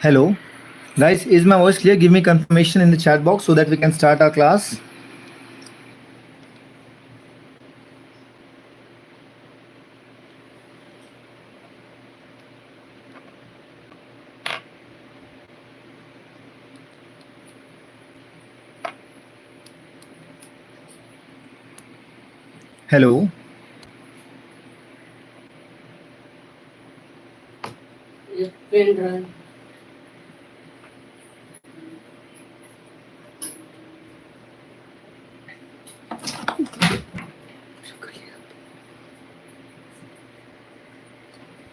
Hello. Guys, is my voice clear? Give me confirmation in the chat box so that we can start our class. Hello.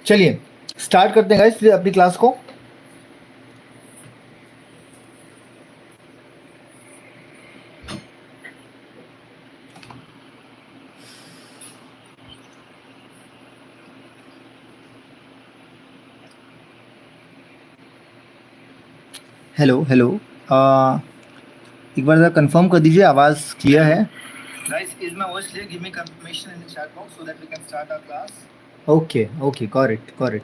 चलिए start करते हैं guys फिर अपनी class को. Hello hello. एक बार ज़रा कंफर्म कर दीजिए आवाज़ क्लियर है. Guys, is my voice clear? Give me confirmation in the chat box so that we can start our class. Okay okay, correct.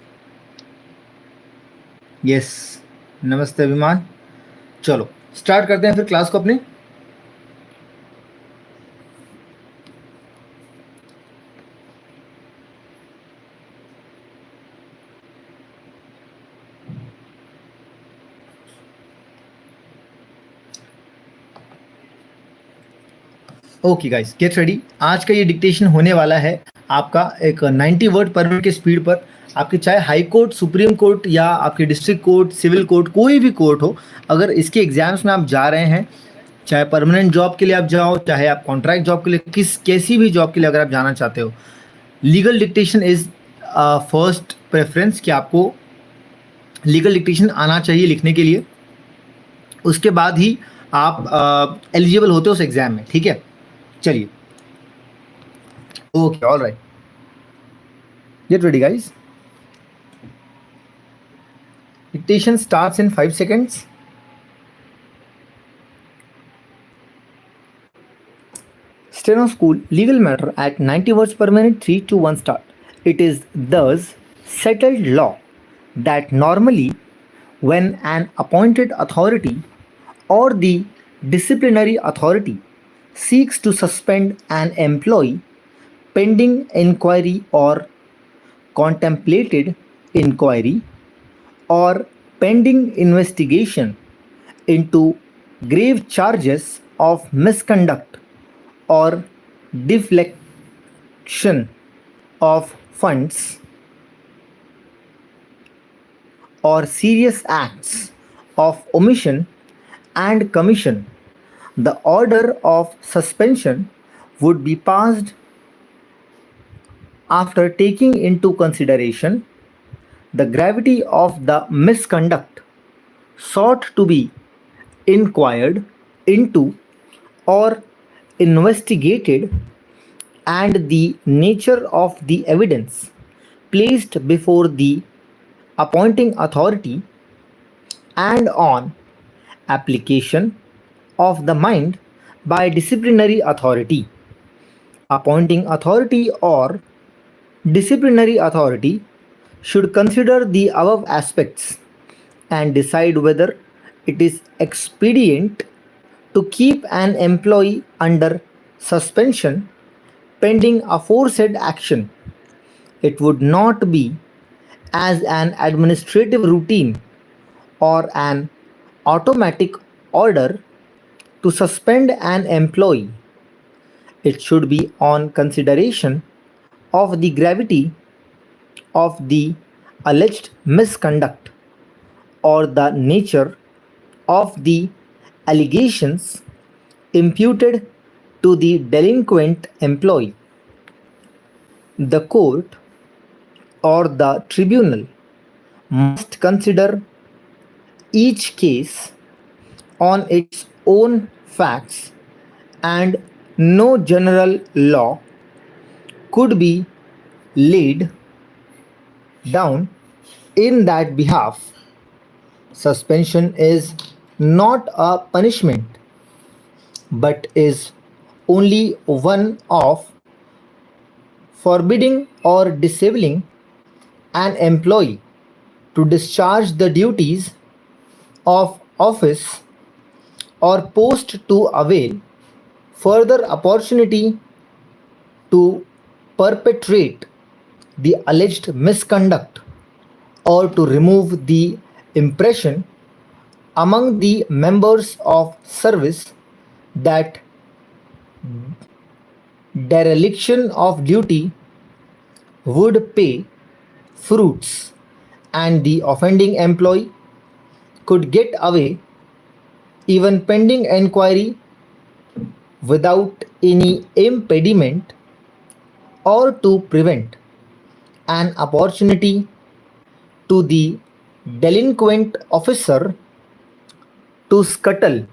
Yes, नमस्ते अभिमान. चलो स्टार्ट करते हैं फिर क्लास को अपनी. Okay guys, get ready. आज का ये डिक्टेशन होने वाला है आपका एक 90 वर्ड पर मिनट के स्पीड पर. आपके चाहे हाई कोर्ट, सुप्रीम कोर्ट या आपके डिस्ट्रिक्ट कोर्ट, सिविल कोर्ट, कोई भी कोर्ट हो, अगर इसके एग्जाम्स में आप जा रहे हैं, चाहे परमानेंट जॉब के लिए आप जाओ, चाहे आप कॉन्ट्रैक्ट जॉब के लिए, कैसी भी जॉब के लिए अगर आप जाना चाहते हो, legal dictation is first preference कि आपको लीगल डिक्टेशन आना चाहिए लिखने के लिए. उसके बाद ही आप एलिजिबल होते हो उस एग्जाम में. ठीक है, चलिए. Okay, all right, get ready guys. Dictation starts in 5 seconds. Steno School legal matter at 90 words per minute, 3, 2, 1 start. It is thus settled law that normally when an appointed authority or the disciplinary authority seeks to suspend an employee pending inquiry or contemplated inquiry or pending investigation into grave charges of misconduct or deflection of funds or serious acts of omission and commission, the order of suspension would be passed after taking into consideration the gravity of the misconduct sought to be inquired into or investigated and the nature of the evidence placed before the appointing authority, and on application of the mind by disciplinary authority. Appointing authority or disciplinary authority should consider the above aspects and decide whether it is expedient to keep an employee under suspension pending aforesaid action. It would not be as an administrative routine or an automatic order to suspend an employee. It should be on consideration of the gravity of the alleged misconduct or the nature of the allegations imputed to the delinquent employee. The court or the tribunal must consider each case on its own facts, and no general law could be laid down in that behalf. Suspension is not a punishment, but is only one of forbidding or disabling an employee to discharge the duties of office or post to avail further opportunity to perpetrate the alleged misconduct or to remove the impression among the members of service that dereliction of duty would pay fruits and the offending employee could get away even pending inquiry without any impediment or to prevent an opportunity to the delinquent officer to scuttle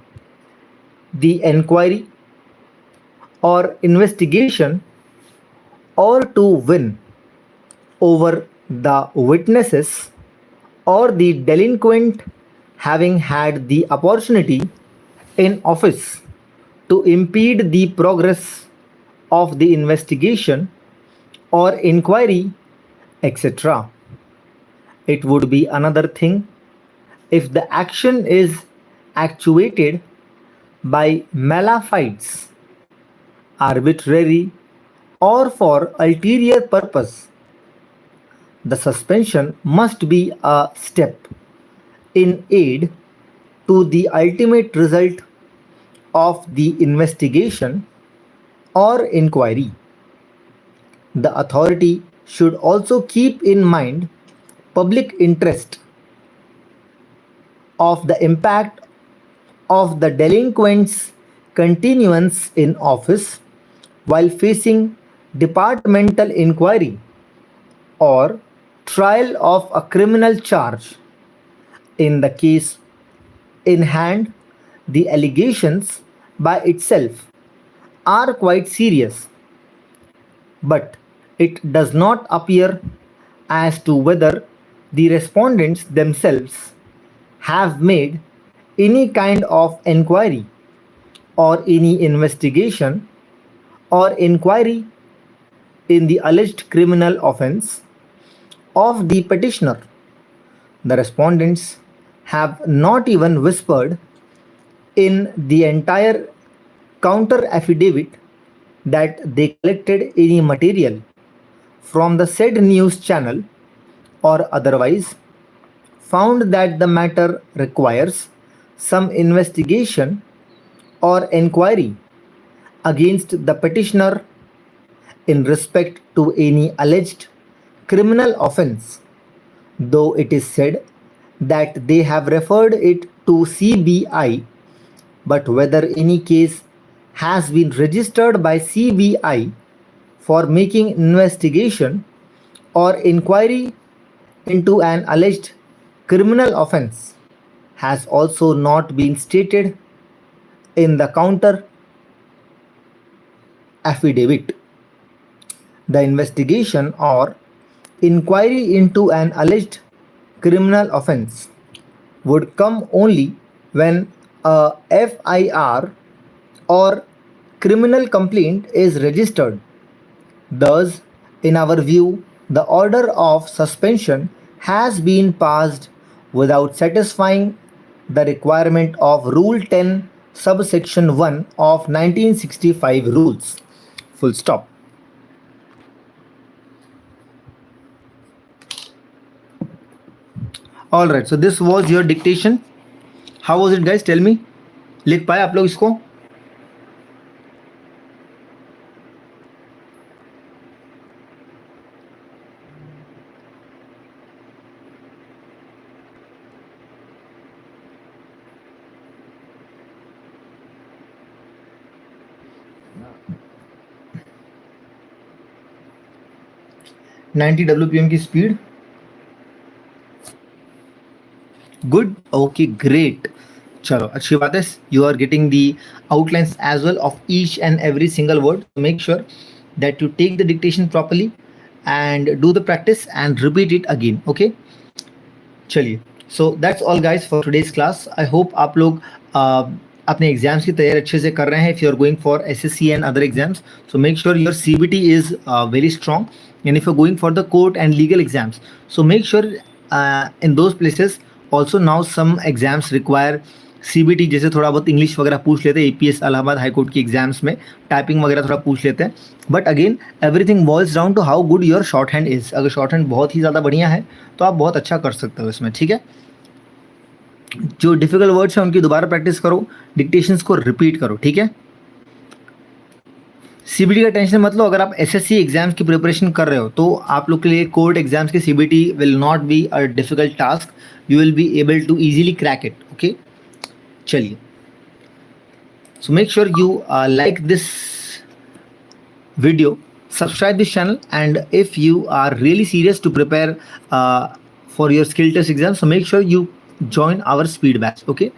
the inquiry or investigation or to win over the witnesses or the delinquent having had the opportunity in office to impede the progress of the investigation or inquiry, etc. It would be another thing if the action is actuated by malafides, arbitrary, or for ulterior purpose. The suspension must be a step in aid to the ultimate result of the investigation or inquiry. The authority should also keep in mind public interest of the impact of the delinquent's continuance in office while facing departmental inquiry or trial of a criminal charge. In the case in hand, the allegations by itself are quite serious, but it does not appear as to whether the respondents themselves have made any kind of inquiry or any investigation or inquiry in the alleged criminal offense of the petitioner. The respondents have not even whispered in the entire counter affidavit that they collected any material from the said news channel or otherwise found that the matter requires some investigation or inquiry against the petitioner in respect to any alleged criminal offense, though it is said that they have referred it to CBI, but whether any case has been registered by CBI for making investigation or inquiry into an alleged criminal offense has also not been stated in the counter affidavit. The investigation or inquiry into an alleged criminal offense would come only when a FIR or criminal complaint is registered. Thus, in our view, the order of suspension has been passed without satisfying the requirement of Rule 10 subsection 1 of 1965 rules. Full stop. All right, so this was your dictation. How was it, guys? Tell me. लिख पाए आप लोग इसको? $90 WPM की speed. Good. Okay, great. चलो अच्छी बात है. You are getting the outlines as well of each and every single word. Make sure that you take the dictation properly and do the practice and repeat it again. Okay. चलिए. So that's all guys for today's class. I hope आप लोग अपने exams की तैयारी अच्छे से कर रहे हैं. If you are going for SSC and other exams, so make sure your CBT is very strong. And if you're going for the court and legal exams, so make sure in those places also now some exams require CBT, जैसे थोड़ा बहुत English वगैरह पूछ लेते हैं, APS Allahabad high court की exams में typing वगैरह थोड़ा पूछ लेते हैं. But again everything boils down to how good your shorthand is. अगर शॉर्ट हैंड बहुत ही ज़्यादा बढ़िया है तो आप बहुत अच्छा कर सकते हो इसमें. ठीक है, जो डिफिकल्ट वर्ड्स हैं उनकी दोबारा प्रैक्टिस करो, डिक्टेशंस को रिपीट करो. ठीक है, सीबीटी का टेंशन मत लो. अगर आप एसएससी एग्जाम्स की प्रिपरेशन कर रहे हो तो आप लोग के लिए कोर्ट एग्जाम्स की CBT will not be a difficult task. You will be able to easily crack it. Okay, चलिए. So make sure you like this video, subscribe this channel, and if you are really serious to prepare for your skill test exam, so make sure you join our speed batch. Okay.